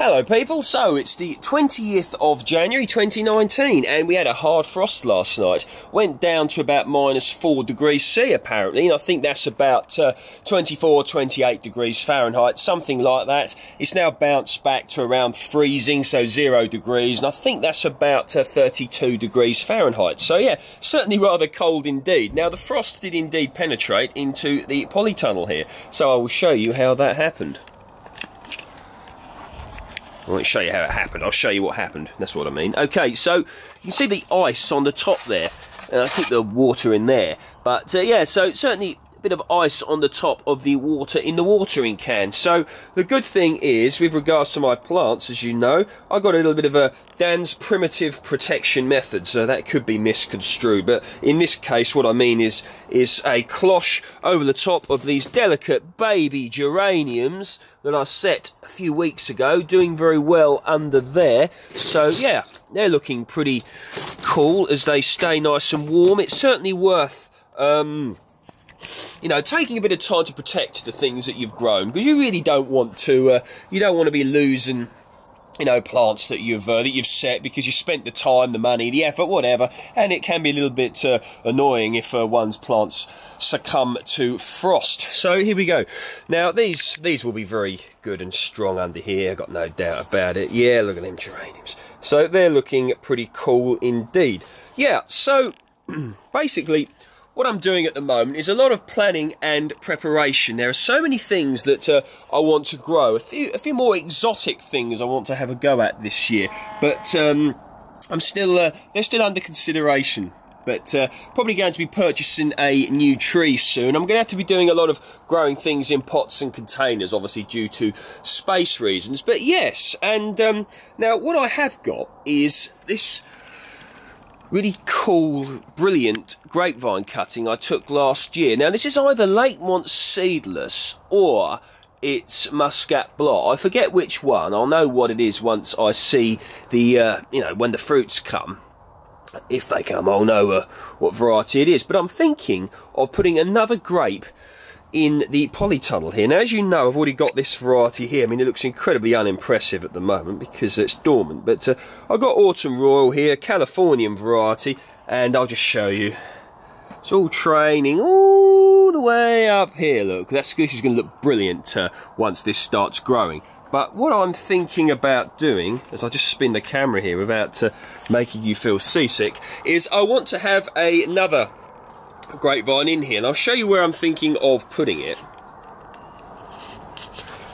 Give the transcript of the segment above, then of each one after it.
Hello people, so it's the 20th of January 2019 and we had a hard frost last night. Went down to about -4 degrees C apparently, and I think that's about 24, 28 degrees Fahrenheit, something like that. It's now bounced back to around freezing, so 0 degrees, and I think that's about 32 degrees Fahrenheit. So yeah, certainly rather cold indeed. Now the frost did indeed penetrate into the polytunnel here, so I will show you how that happened. I won't show you how it happened, I'll show you what happened, that's what I mean. Okay, so you can see the ice on the top there, and I keep the water in there. But yeah, so certainly a bit of ice on the top of the water in the watering can. So the good thing is, with regards to my plants, as you know, I got a little bit of a Dan's primitive protection method, so that could be misconstrued. But in this case, what I mean is a cloche over the top of these delicate baby geraniums that I set a few weeks ago, doing very well under there. So yeah, they're looking pretty cool as they stay nice and warm. It's certainly worth you know, taking a bit of time to protect the things that you've grown, because you really don't want to be losing, you know, plants that you've set because you spent the time, the money, the effort, whatever, and it can be a little bit annoying if one's plants succumb to frost. So here we go. Now these will be very good and strong under here, I've got no doubt about it. Yeah, look at them geraniums. So they're looking pretty cool indeed. Yeah, so basically what I'm doing at the moment is a lot of planning and preparation. There are so many things that I want to grow. A few more exotic things I want to have a go at this year. But they're still under consideration. But probably going to be purchasing a new tree soon. I'm going to have to be doing a lot of growing things in pots and containers, obviously due to space reasons. But yes, and now what I have got is this really cool, brilliant grapevine cutting I took last year. Now this is either Lakemont seedless or it's Muscat Block. I forget which one. I'll know what it is once I see the, you know, when the fruits come. If they come, I'll know what variety it is. But I'm thinking of putting another grape in the polytunnel here. Now, as you know, I've already got this variety here. I mean, it looks incredibly unimpressive at the moment because it's dormant. But I've got Autumn Royal here, Californian variety, and I'll just show you. It's all training all the way up here. Look, this is going to look brilliant once this starts growing. But what I'm thinking about doing, as I just spin the camera here without making you feel seasick, is I want to have another grapevine in here, and I'll show you where I'm thinking of putting it.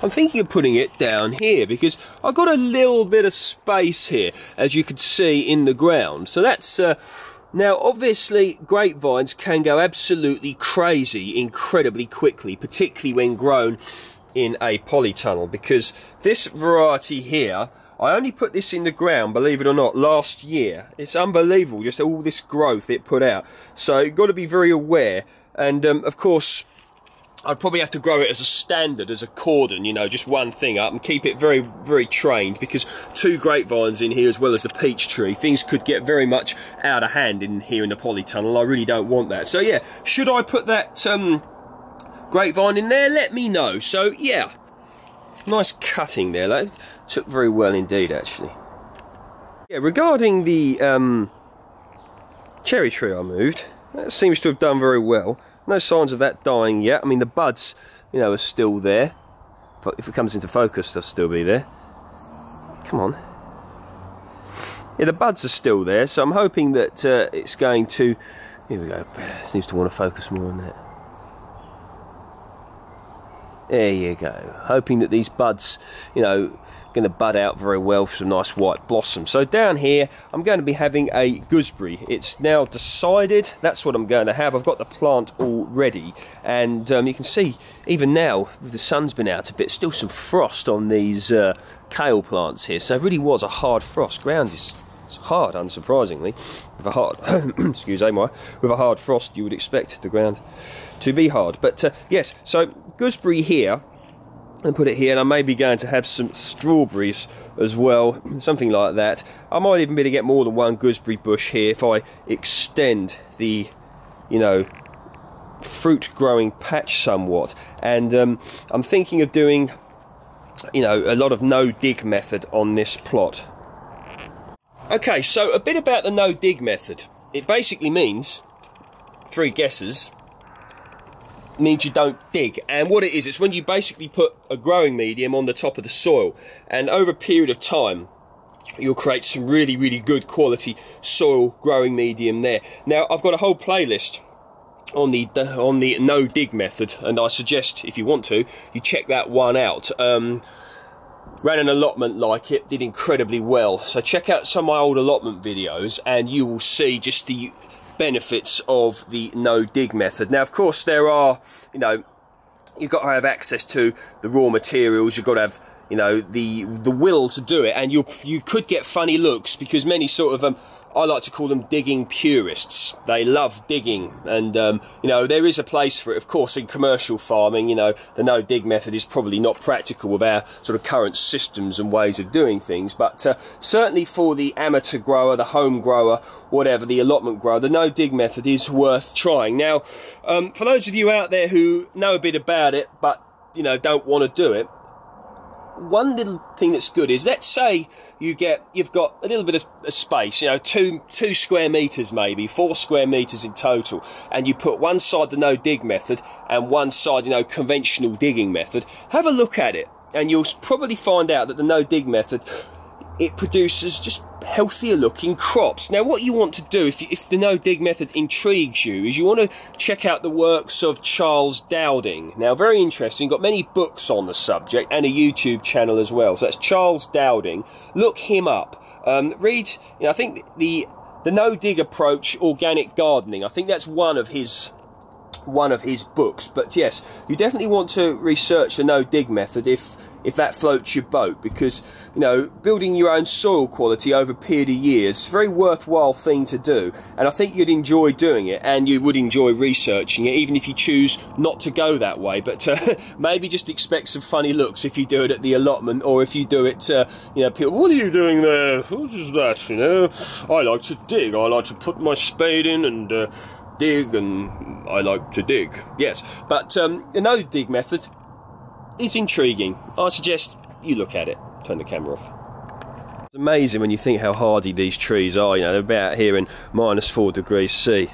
I'm thinking of putting it down here because I've got a little bit of space here, as you can see in the ground. So that's now obviously grapevines can go absolutely crazy incredibly quickly, particularly when grown in a polytunnel, because this variety here, I only put this in the ground, believe it or not, last year. It's unbelievable, just all this growth it put out. So you've got to be very aware. And of course, I'd probably have to grow it as a standard, as a cordon, you know, just one thing up, and keep it very, very trained, because 2 grapevines in here as well as the peach tree, things could get very much out of hand in here in the polytunnel. I really don't want that. So yeah, should I put that grapevine in there? Let me know. So yeah, nice cutting there. That took very well indeed, actually. Yeah, regarding the cherry tree I moved, that seems to have done very well. No signs of that dying yet. I mean, the buds, you know, are still there. If it comes into focus, they'll still be there. Come on. Yeah, the buds are still there, so I'm hoping that it's going to... Here we go. It seems to want to focus more on that. There you go. Hoping that these buds, you know, going to bud out very well for some nice white blossoms. So down here, I'm going to be having a gooseberry. It's now decided. That's what I'm going to have. I've got the plant all ready. And you can see, even now, the sun's been out a bit, still some frost on these kale plants here. So it really was a hard frost. Ground is hard, unsurprisingly. With a hard, excuse me, with a hard frost, you would expect the ground to be hard. But yes, so gooseberry here, and put it here, and I may be going to have some strawberries as well, something like that. I might even be able to get more than one gooseberry bush here if I extend the, you know, fruit growing patch somewhat. And I'm thinking of doing you know, a lot of no-dig method on this plot. Okay, so a bit about the no-dig method. It basically means, 3 guesses, means you don't dig. And what it is, it's when you basically put a growing medium on the top of the soil, and over a period of time you'll create some really, really good quality soil growing medium there. Now, I've got a whole playlist on the no dig method, and I suggest, if you want to, you check that one out. Ran an allotment like it, did incredibly well, so check out some of my old allotment videos and you will see just the benefits of the no dig method. Now, of course, there are, you know, you've got to have access to the raw materials, you've got to have, you know, the will to do it, and you could get funny looks, because many sort of I like to call them digging purists. They love digging, and you know, there is a place for it. Of course, in commercial farming, you know, the no dig method is probably not practical with our sort of current systems and ways of doing things, but certainly for the amateur grower, the home grower, whatever, the allotment grower, the no dig method is worth trying. Now, for those of you out there who know a bit about it but, you know, don't want to do it, one little thing that's good is, let's say you've got a little bit of space, you know, 2 square meters, maybe 4 square meters in total, and you put one side the no dig method and one side, you know, conventional digging method. Have a look at it and you'll probably find out that the no dig method, it produces just healthier looking crops. Now, what you want to do, if the no dig method intrigues you, is you want to check out the works of Charles Dowding. Now, very interesting, got many books on the subject and a YouTube channel as well. So that's Charles Dowding. Look him up. Read, you know, I think the no dig approach, organic gardening, I think that's one of his books. But yes, you definitely want to research the no dig method if that floats your boat, because, you know, building your own soil quality over a period of years is a very worthwhile thing to do, and I think you'd enjoy doing it, and you would enjoy researching it, even if you choose not to go that way. But maybe just expect some funny looks if you do it at the allotment, or if you do it, you know, people, what are you doing there? What is that? You know, I like to dig. I like to put my spade in and dig, and I like to dig. Yes, but the no dig method is intriguing. I suggest you look at it. Turn the camera off. It's amazing when you think how hardy these trees are. You know, they're about here in -4 degrees C.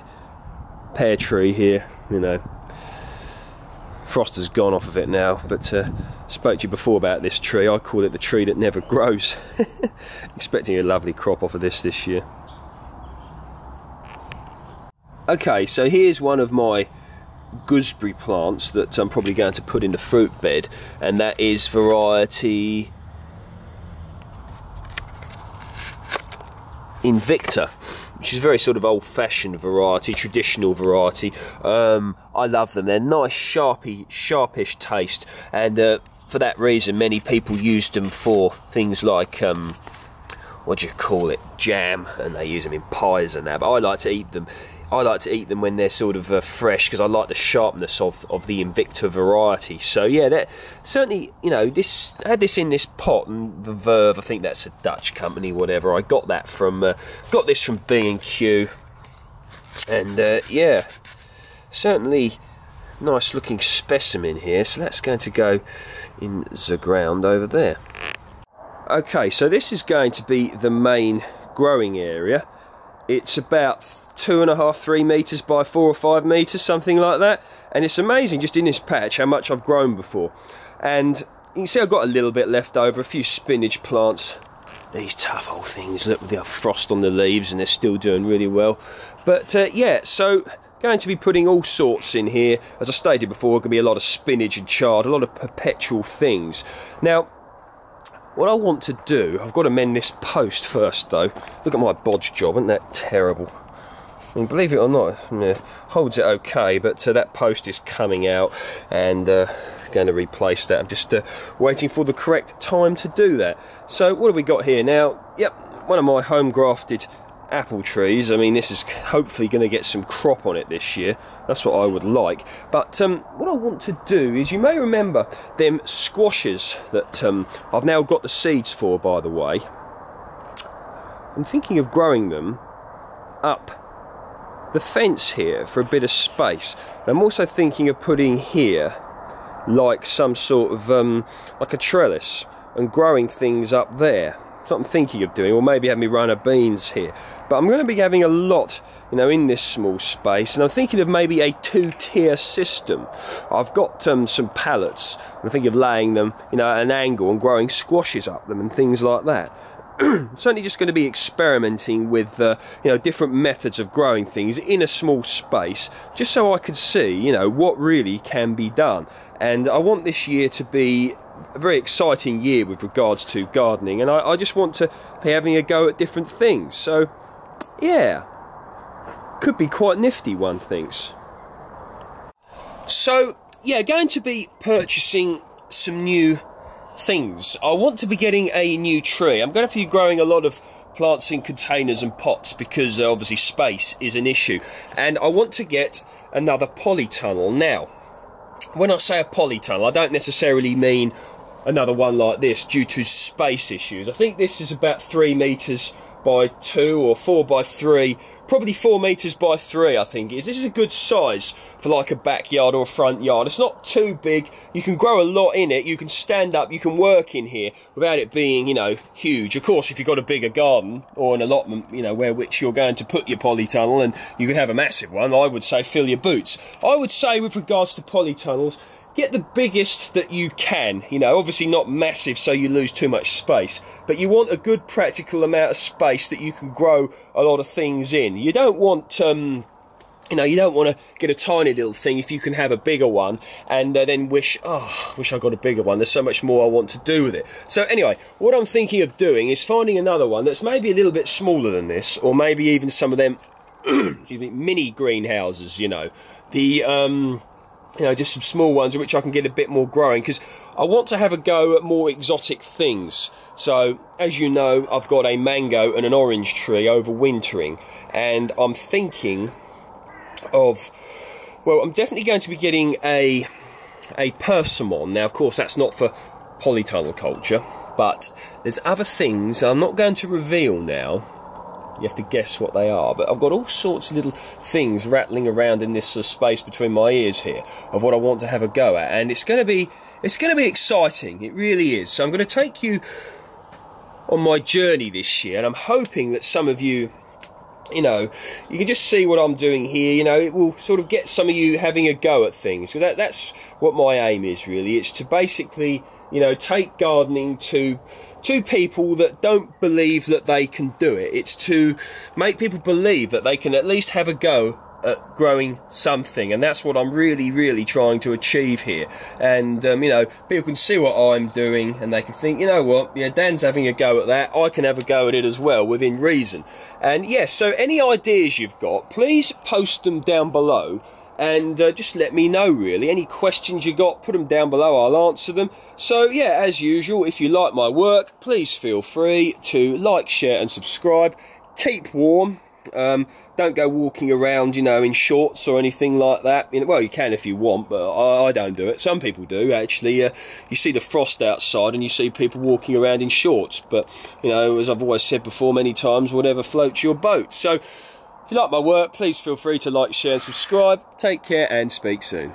Pear tree here, you know. Frost has gone off of it now, but spoke to you before about this tree. I call it the tree that never grows. Expecting a lovely crop off of this year. Okay, so here's one of my gooseberry plants that I'm probably going to put in the fruit bed, and that is variety Invicta, which is a very sort of old-fashioned variety, traditional variety. I love them. They're nice, sharpish taste, and for that reason many people use them for things like what do you call it, jam, and they use them in pies and that, but I like to eat them. I like to eat them when they're sort of fresh, because I like the sharpness of the Invicta variety. So yeah, that certainly, you know, I had this in this pot, and the Verve, I think that's a Dutch company, whatever. I got that from got this from B&Q, and yeah, certainly nice looking specimen here. So that's going to go in the ground over there. Okay, so this is going to be the main growing area. It's about 2.5–3 meters by 4 or 5 meters, something like that, and it's amazing just in this patch how much I've grown before. And you can see I've got a little bit left over, a few spinach plants. These tough old things, look, with the frost on the leaves, and they're still doing really well. But yeah, so going to be putting all sorts in here. As I stated before, going to be a lot of spinach and chard, a lot of perpetual things. Now, what I want to do, I've got to mend this post first though. Look at my bodge job, isn't that terrible? I mean, believe it or not, yeah, holds it okay, but that post is coming out, and going to replace that. I'm just waiting for the correct time to do that. So what have we got here now? Yep, one of my home grafted apple trees. I mean, this is hopefully going to get some crop on it this year. That's what I would like. But what I want to do is, you may remember them squashes that I've now got the seeds for, by the way. I'm thinking of growing them up the fence here for a bit of space. I'm also thinking of putting here like some sort of like a trellis and growing things up there. That's what I'm thinking of doing, or maybe have me run a beans here. But I'm going to be having a lot, you know, in this small space, and I'm thinking of maybe a two-tier system. I've got some pallets. I'm thinking of laying them, you know, at an angle and growing squashes up them and things like that. Certainly just going to be experimenting with you know, different methods of growing things in a small space, just so I could see, you know, what really can be done. And I want this year to be a very exciting year with regards to gardening, and I just want to be having a go at different things. So yeah, could be quite nifty, one thinks. So yeah, going to be purchasing some new things. I want to be getting a new tree. I'm going to be growing a lot of plants in containers and pots because obviously space is an issue, and I want to get another polytunnel. Now, when I say a polytunnel, I don't necessarily mean another one like this due to space issues. I think this is about 3 meters by 2 or 4 by 3, probably 4 meters by 3 I think it is. This is a good size for like a backyard or a front yard. It's not too big, you can grow a lot in it, you can stand up, you can work in here without it being, you know, huge. Of course, if you've got a bigger garden or an allotment, you know, which you're going to put your polytunnel, and you can have a massive one, I would say fill your boots. I would say with regards to polytunnels, get the biggest that you can, you know, obviously not massive so you lose too much space, but you want a good practical amount of space that you can grow a lot of things in. You don't want, you know, you don't want to get a tiny little thing if you can have a bigger one and then wish I got a bigger one, there's so much more I want to do with it. So anyway, what I'm thinking of doing is finding another one that's maybe a little bit smaller than this, or maybe even some of them excuse me, mini greenhouses, you know, the you know, just some small ones in which I can get a bit more growing, because I want to have a go at more exotic things. So, as you know, I've got a mango and an orange tree overwintering, and I'm thinking of, well, I'm definitely going to be getting a persimmon. Now, of course, that's not for polytunnel culture, but there's other things I'm not going to reveal now. You have to guess what they are, but I've got all sorts of little things rattling around in this space between my ears here of what I want to have a go at, and it's going to be exciting. It really is. So I'm going to take you on my journey this year, and I'm hoping that some of you, you know, you can just see what I'm doing here. You know, it will sort of get some of you having a go at things, because that's what my aim is really. It's to basically, you know, take gardening to people that don't believe that they can do it. It's to make people believe that they can at least have a go at growing something, and that's what I'm really trying to achieve here. And you know, people can see what I'm doing and they can think, you know what, yeah, Dan's having a go at that, I can have a go at it as well, within reason. And yes, so any ideas you've got, please post them down below, and just let me know really. Any questions you got, put them down below, I'll answer them. So yeah, as usual, if you like my work, please feel free to like, share and subscribe. Keep warm. Don't go walking around, you know, in shorts or anything like that. You know, well, you can if you want, but I don't do it. Some people do, actually. You see the frost outside and you see people walking around in shorts. But, you know, as I've always said before many times, whatever floats your boat. So, if you like my work, please feel free to like, share and subscribe. Take care and speak soon.